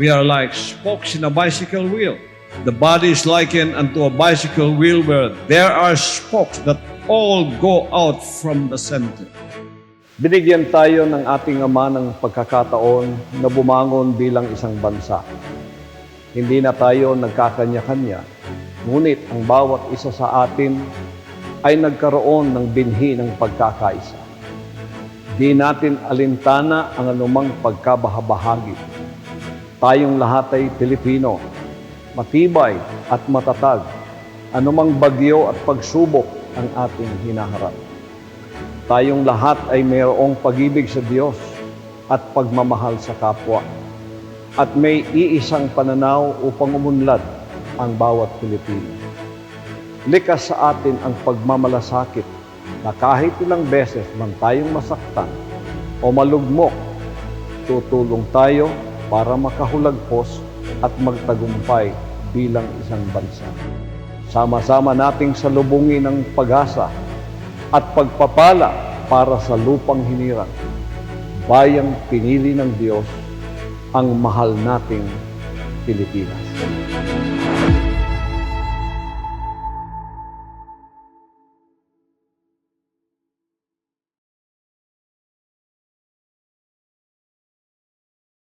We are like spokes in a bicycle wheel. The body is likened unto a bicycle wheel where there are spokes that all go out from the center. Binigyan tayo ng ating Ama ng pagkakataon na bumangon bilang isang bansa. Hindi na tayo nagkakanya-kanya, ngunit ang bawat isa sa atin ay nagkaroon ng binhi ng pagkakaisa. Di natin alintana ang anumang pagkabahabahagi. Tayong lahat ay Pilipino, matibay at matatag, anumang bagyo at pagsubok ang ating hinaharap. Tayong lahat ay mayroong pag-ibig sa Diyos at pagmamahal sa kapwa. At may iisang pananaw upang umunlad ang bawat Pilipino. Likas sa atin ang pagmamalasakit na kahit ilang beses man tayong masaktan o malugmok, tutulong tayo para makahulagpos at magtagumpay bilang isang bansa. Sama-sama nating salubungin ang pag-asa at pagpapala para sa lupang hinirang. Bayang pinili ng Diyos, ang mahal nating Pilipinas.